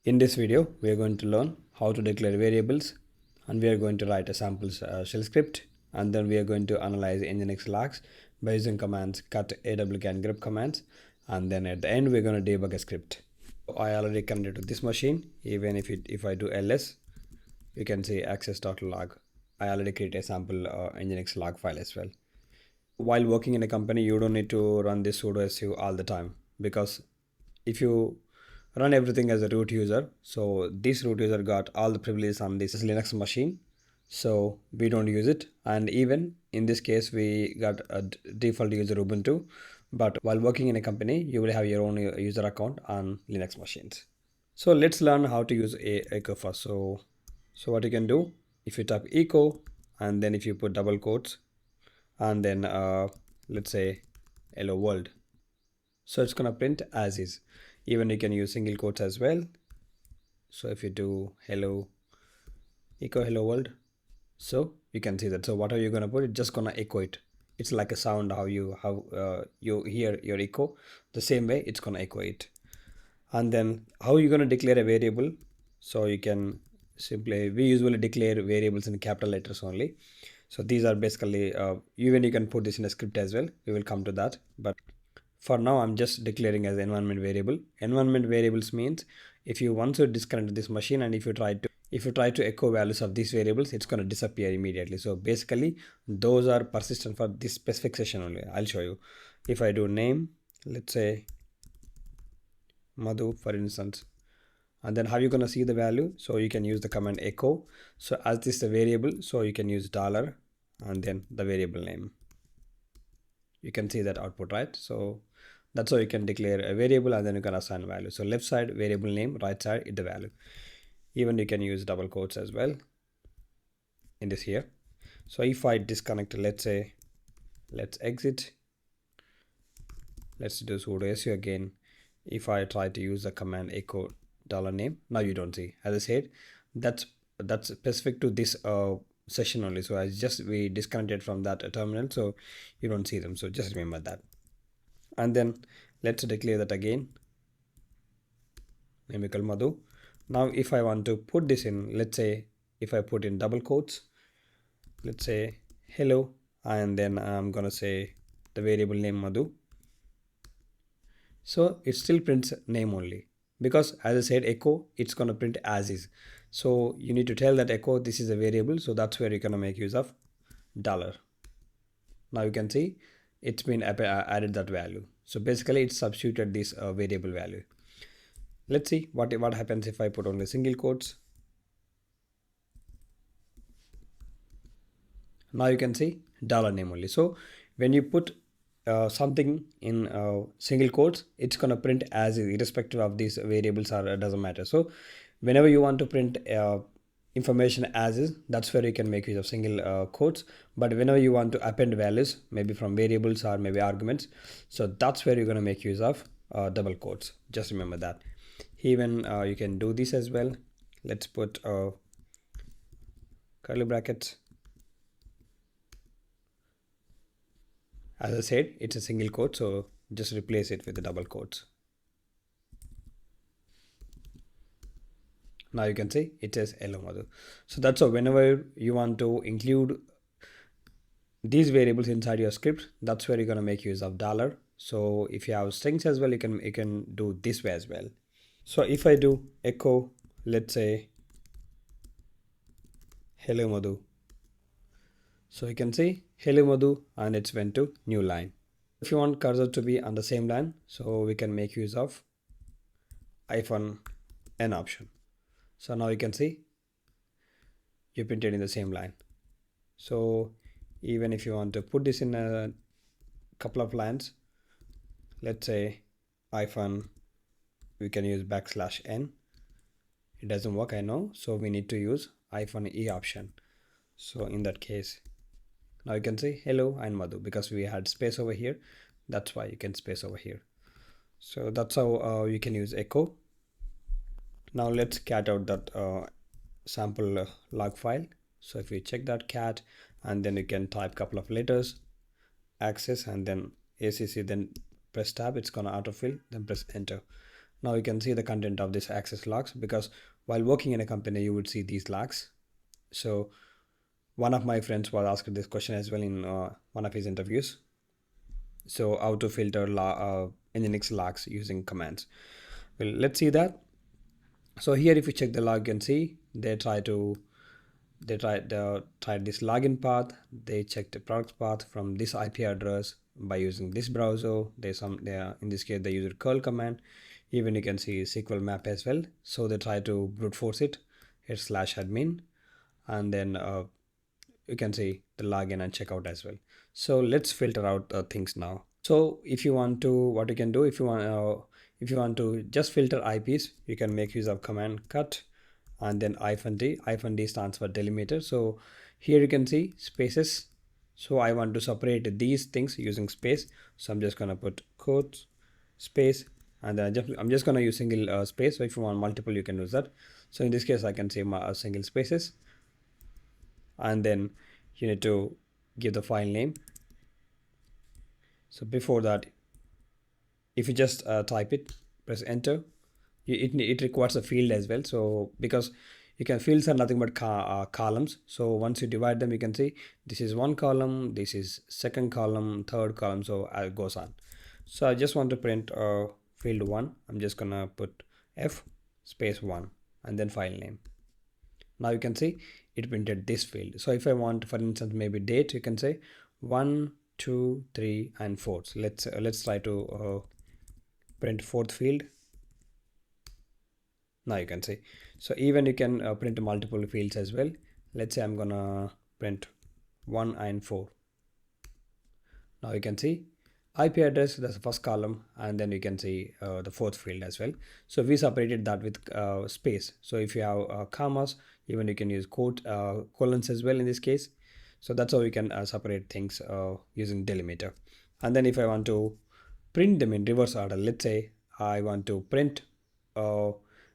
In this video, we are going to learn how to declare variables, and we are going to write a sample shell script, and then we are going to analyze Nginx Logs by using commands cut, awk, and grep commands, and then at the end we're going to debug a script. I already connected to this machine. Even if I do ls, you can see access.log. I already created a sample Nginx log file as well. While working in a company, you don't need to run this sudo su all the time, because if you run everything as a root user, so this root user got all the privileges on this Linux machine, so we don't use it. And even in this case, we got a default user Ubuntu, but while working in a company, you will have your own user account on Linux machines. So let's learn how to use echo first. So what you can do, if you type echo and then if you put double quotes and then let's say hello world, so it's gonna print as is. Even you can use single quotes as well. So if you do hello echo hello world, so you can see that. So what are you gonna put? It's just gonna echo it. It's like a sound, how you hear your echo, the same way it's gonna echo it. And then how are you gonna declare a variable? So you can simply, we usually declare variables in capital letters only. So these are basically even you can put this in a script as well. We will come to that, but for now I'm just declaring as environment variable. Environment variables means if you once you disconnect this machine and if you try to echo values of these variables, it's going to disappear immediately. So basically those are persistent for this specific session only. I'll show you. If I do name, let's say Madhu for instance, and then how you going to see the value? So you can use the command echo. So as this is a variable, so you can use dollar and then the variable name. You can see that output, right? So that's how you can declare a variable and then you can assign value. So left side variable name, right side is the value. Even you can use double quotes as well in this here. So if I disconnect, let's say, let's exit, let's do sudo su again. If I try to use the command echo dollar name, now you don't see. As I said, that's specific to this session only. So we disconnected from that terminal, so you don't see them. So just remember that. And then let's declare that again, name equal Madhu. Now if I want to put this in, let's say if I put in double quotes, let's say hello, and then I'm gonna say the variable name Madhu. So it still prints name only, because as I said echo, it's gonna print as is. So you need to tell that echo this is a variable, so that's where you're gonna make use of dollar. Now you can see it's been added that value. So basically it's substituted this variable value. Let's see what happens if I put only single quotes. Now you can see dollar name only. So when you put something in single quotes, it's gonna print as is, irrespective of these variables, or it doesn't matter. So whenever you want to print information as is, that's where you can make use of single quotes. But whenever you want to append values, maybe from variables or maybe arguments, so that's where you're going to make use of double quotes. Just remember that. Even you can do this as well. Let's put curly brackets. As I said, it's a single quote, so just replace it with the double quotes. Now you can see it says hello Madhu. So that's how whenever you want to include these variables inside your script, that's where you're going to make use of dollar. So if you have strings as well, you can do this way as well. So if I do echo, let's say hello Madhu, so you can see hello Madhu and it's went to new line. If you want cursor to be on the same line, so we can make use of -n option. So now you can see you printed in the same line. So even if you want to put this in a couple of lines, let's say we can use \n. It doesn't work, I know, so we need to use -e option. So in that case, now you can see hello and Madhu, because we had space over here, that's why you can space over here. So that's how you can use echo. Now let's cat out that sample log file. So if we check that cat, and then you can type couple of letters, access, and then acc, then press tab, it's gonna autofill, then press enter. Now you can see the content of this access logs, because while working in a company you would see these logs. So one of my friends was asked this question as well in one of his interviews. So how to filter Nginx logs using commands. Well, let's see that. So here if you check the log, you can see they tried this login path. They checked the product path from this IP address by using this browser. In this case they used curl command. Even you can see SQLMap as well. So they try to brute force it. Hit /admin, and then you can see the login and checkout as well. So let's filter out things now. So if you want to, what you can do, if you want to just filter IPs, you can make use of command cut and then -d. -d stands for delimiter. So here you can see spaces. So I want to separate these things using space. So I'm just gonna put quotes, space, and then I'm just gonna use single space. So if you want multiple, you can use that. So in this case, I can say my single spaces, and then you need to give the file name. So before that, if you just type it, press enter, it requires a field as well. So because you can fields are nothing but columns. So once you divide them, you can see this is one column, this is second column, third column, so it goes on. So I just want to print field 1. I'm just gonna put F space 1 and then file name. Now you can see it printed this field. So if I want, for instance, maybe date, you can say 1, 2, 3, and 4. So let's try to print fourth field. Now you can see. So even you can print multiple fields as well. Let's say I'm gonna print 1 and 4. Now you can see IP address, that's the first column, and then you can see the fourth field as well. So we separated that with space. So if you have commas, even you can use colons as well in this case. So that's how you can separate things using delimiter. And then if I want to print them in reverse order, let's say I want to print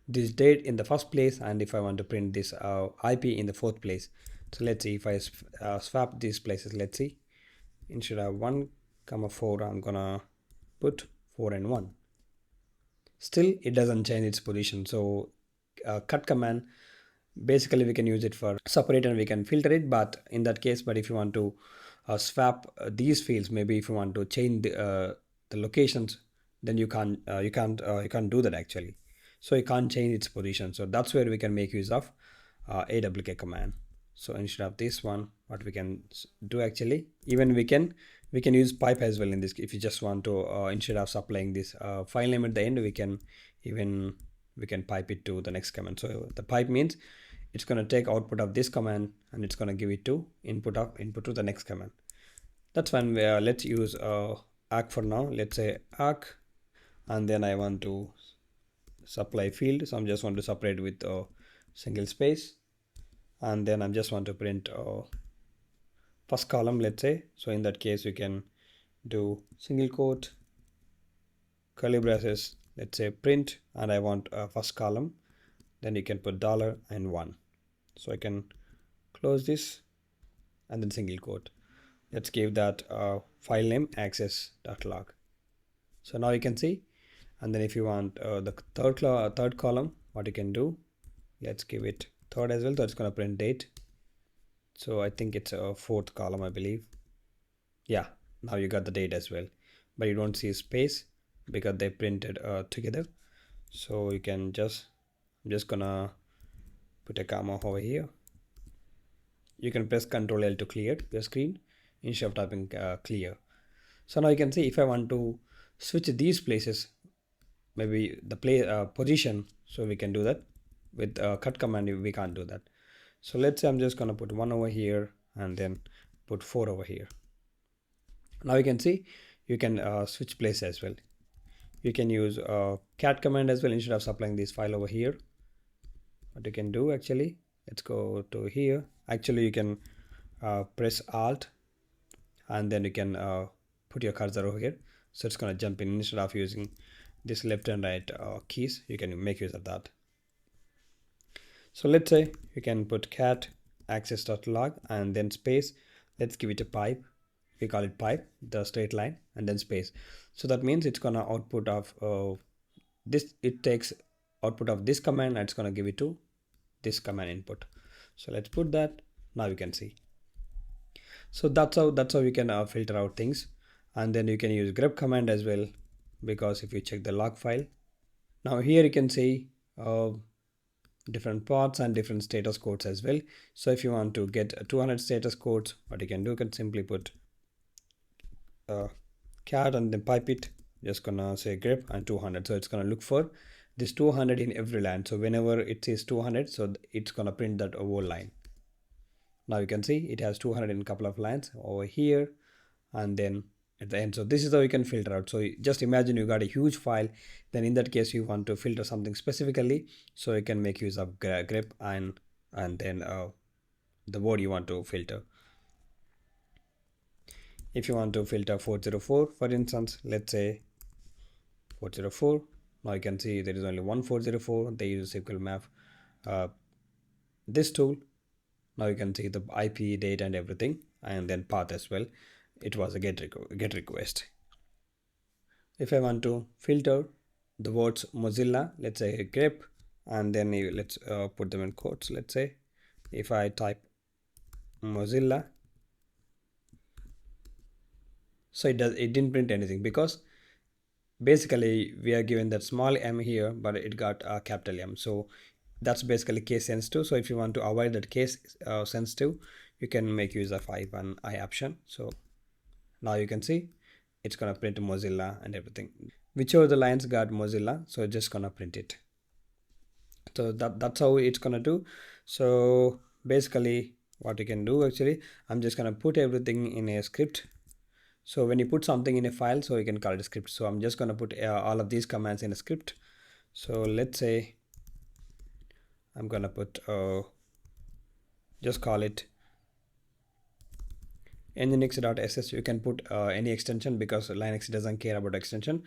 this date in the first place, and if I want to print this IP in the fourth place. So let's see if I swap these places. Let's see, instead of 1, 4, I'm gonna put 4 and 1. Still it doesn't change its position. So cut command, basically we can use it for separate and we can filter it, but in that case, but if you want to swap these fields, maybe if you want to change the locations, then you can't do that actually. So you can't change its position. So that's where we can make use of awk command. So instead of this one, what we can do actually, even we can use pipe as well in this. If you just want to instead of supplying this file name at the end, we can pipe it to the next command. So the pipe means it's going to take output of this command and it's going to give it to input to the next command. That's fine. Let's use arc for now. Let's say arc, and then I want to supply field. So I'm just want to separate with a single space, and then I just want to print first column, let's say. So in that case, you can do single quote, curly braces, let's say print, and I want first column. Then you can put $ and 1. So I can close this and then single quote. Let's give that file name access.log. So now you can see. And then if you want the third column, what you can do, let's give it third as well. So it's going to print date. So I think it's a fourth column, I believe. Yeah, now you got the date as well, but you don't see space because they printed together. So you can I'm just gonna put a comma over here. You can press Ctrl L to clear your screen instead of typing clear. So now you can see if I want to switch these places, maybe the position, so we can do that with cut command. We can't do that. So let's say I'm just gonna put 1 over here and then put 4 over here. Now you can see you can switch place as well. You can use cat command as well instead of supplying this file over here. What you can do actually, let's go to here. Actually you can press Alt and then you can put your cursor over here, so it's gonna jump in. Instead of using this left and right keys, you can make use of that. So let's say you can put cat access.log and then space. Let's give it a pipe. We call it pipe, the straight line, and then space. So that means it's gonna output of this, it takes output of this command and it's going to give it to this command input. So let's put that. Now you can see. So that's how you can filter out things. And then you can use grep command as well, because if you check the log file, now here you can see different paths and different status codes as well. So if you want to get 200 status codes, what you can do, you can simply put cat and then pipe it, just gonna say grep and 200. So it's gonna look for this 200 in every line. So whenever it says 200, so it's gonna print that whole line. Now you can see it has 200 in a couple of lines over here and then at the end. So this is how you can filter out. So just imagine you got a huge file, then in that case you want to filter something specifically, so you can make use of grep and then the word you want to filter. If you want to filter 404, for instance, let's say 404, now you can see there is only one 404. They use SQLMap this tool. Now you can see the IP, date and everything, and then path as well. It was a get request. If I want to filter the words Mozilla, let's say grep, and then let's put them in quotes. Let's say if I type Mozilla, so it didn't print anything, because basically we are given that small m here, but it got a capital M. So that's basically case sensitive. So if you want to avoid that case sensitive, you can make use of I option. So now you can see it's gonna print Mozilla and everything. Whichever the lines got Mozilla, so it's just gonna print it. So that's how it's gonna do. So basically what you can do, actually, I'm just gonna put everything in a script. So when you put something in a file, so you can call it a script. So I'm just gonna put all of these commands in a script. So let's say I'm gonna put just call it nginx.sh. You can put any extension, because Linux doesn't care about extension.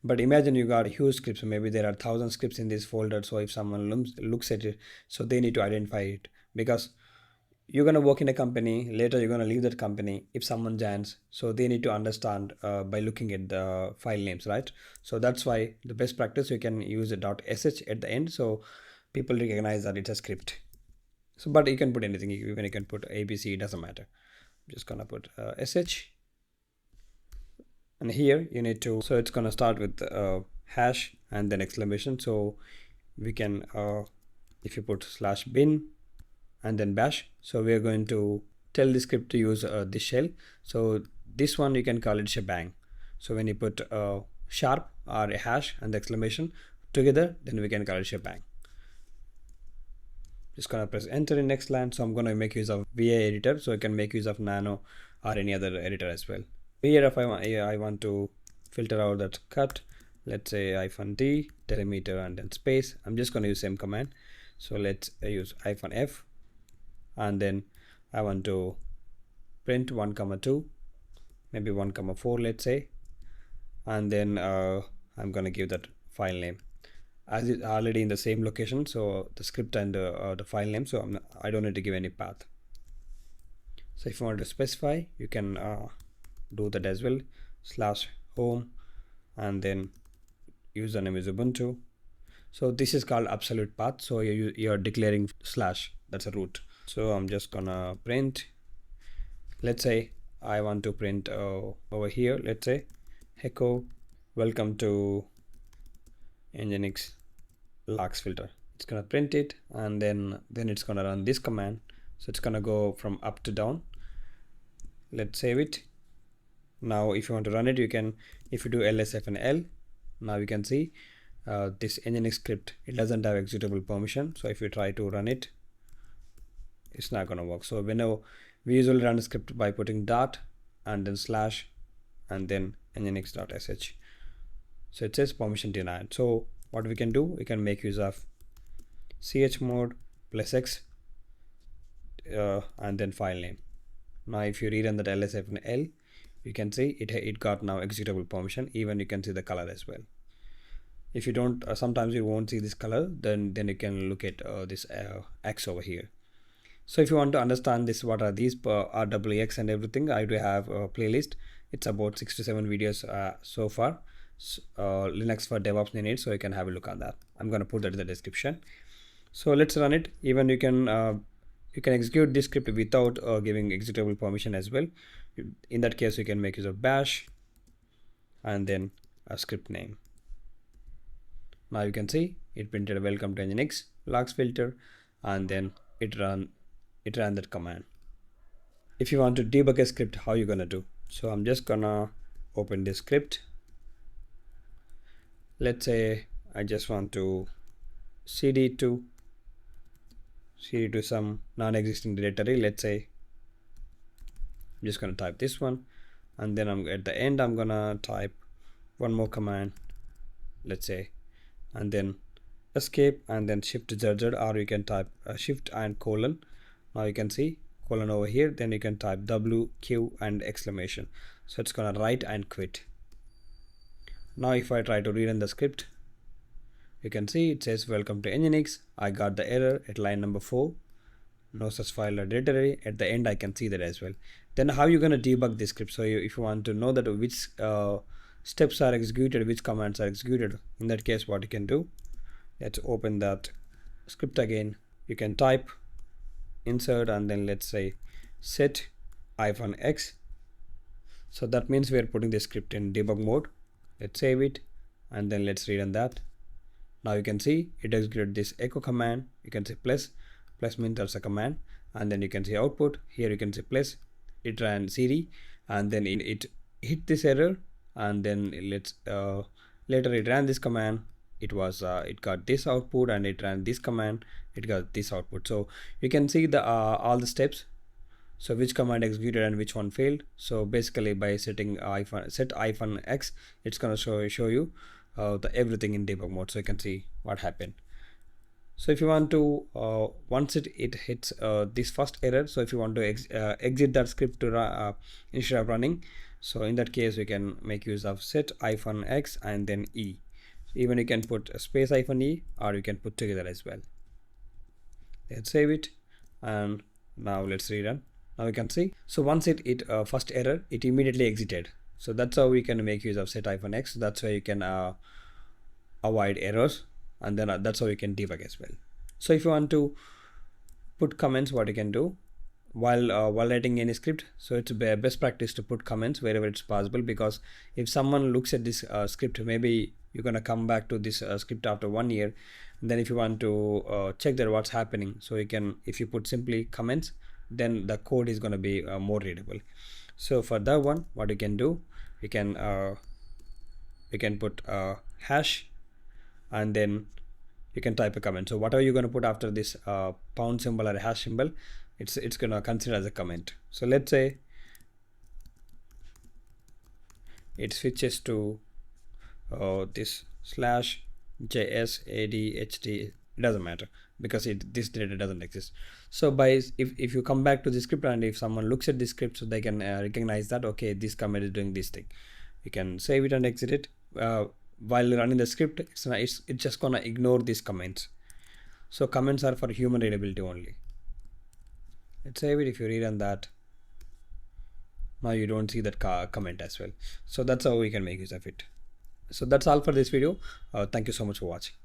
But imagine you got huge scripts, maybe there are 1,000 scripts in this folder. So if someone looks at it, so they need to identify it, because you're going to work in a company, later you're going to leave that company. If someone joins, so they need to understand by looking at the file names, right? So that's why the best practice, you can use a .sh at the end, so people recognize that it's a script. So but you can put anything, even you can put ABC, it doesn't matter. I'm just gonna put sh, and here you need to, so it's gonna start with hash and then exclamation. So we can if you put /bin and then bash, so we are going to tell the script to use this shell. So this one you can call it shebang. So when you put sharp or a hash and the exclamation together, then we can call it shebang. Just gonna press enter in next line. So I'm gonna make use of VA editor, so I can make use of nano or any other editor as well. Here if I want to filter out that cut, let's say -d delimiter and then space. I'm just gonna use same command. So let's use -f, and then I want to print 1,2, maybe 1,4, let's say, and then I'm gonna give that file name, as it's already in the same location, so the script and the file name, so I don't need to give any path. So if you want to specify, you can do that as well, /home, and then username is Ubuntu. So this is called absolute path, so you're declaring /, that's a root. So I'm just gonna print, let's say I want to print over here, let's say echo welcome to Nginx Logs filter. It's gonna print it, and then it's gonna run this command. So it's gonna go from up to down. Let's save it. Now if you want to run it, you can, if you do lsf and l, now you can see this Nginx script, it doesn't have executable permission. So if you try to run it, it's not gonna work. So whenever we usually run a script by putting dot and then / and then nginx.sh. So it says permission denied. So what we can do, we can make use of chmod +x and then file name. Now if you rerun that lsf and l, you can see it got now executable permission. Even you can see the color as well. If you don't, sometimes you won't see this color, then you can look at this X over here. So if you want to understand this, what are these RWX and everything, I do have a playlist. It's about 6 to 7 videos so far. Linux for DevOps Nginx, so you can have a look on that. I'm going to put that in the description. So let's run it. Even you can execute this script without giving executable permission as well. In that case, you can make use of bash and then a script name. Now you can see it printed welcome to Nginx Logs filter, and then it ran that command. If you want to debug a script, how you gonna do? So I'm just gonna open this script. Let's say I just want to cd to some non-existing directory. Let's say I'm just gonna type this one, and then at the end I'm gonna type one more command, let's say, and then escape and then shift ZZ, or you can type shift and colon. Now you can see colon over here, then you can type WQ and exclamation. So it's gonna write and quit. Now if I try to rerun the script, you can see it says welcome to Nginx. I got the error at line number 4, no such file or directory. At the end I can see that as well. Then how you gonna debug this script? So if you want to know that which steps are executed, which commands are executed, in that case what you can do, let's open that script again. You can type insert and then let's say set -x. So that means we are putting the script in debug mode. Let's save it and then let's rerun that. Now you can see it executed this echo command. You can say plus means that's a command, and then you can see output. Here you can say plus, it ran cd, and then it hit this error, and then let's later it ran this command. It got this output, and it ran this command, it got this output. So you can see the all the steps, so which command executed and which one failed. So basically by setting set -x, it's gonna show you the everything in debug mode, so you can see what happened. So if you want to once it hits this first error, so if you want to exit that script to instead of running, so in that case we can make use of set -x and then e. Even you can put a space -e, or you can put together as well. Let's save it, and now let's rerun. Now you can see, so once it first error, it immediately exited. So that's how we can make use of set -x. That's why you can avoid errors, and then that's how you can debug as well. So if you want to put comments, what you can do while writing any script, so it's best practice to put comments wherever it's possible, because if someone looks at this script, maybe you're gonna come back to this script after 1 year, and then if you want to check that what's happening, so you can, if you put simply comments, then the code is going to be more readable. So for that one, what you can do, you can put hash, and then you can type a comment. So whatever you're going to put after this pound symbol or a hash symbol, it's going to consider as a comment. So let's say it switches to this /JSADHD. It doesn't matter, because this data doesn't exist. So if you come back to the script, and if someone looks at this script, so they can recognize that, okay, this command is doing this thing. You can save it and exit it. While running the script, it's just gonna ignore these comments. So comments are for human readability only. Let's save it. If you rerun that, now you don't see that comment as well. So that's how we can make use of it. So that's all for this video. Thank you so much for watching.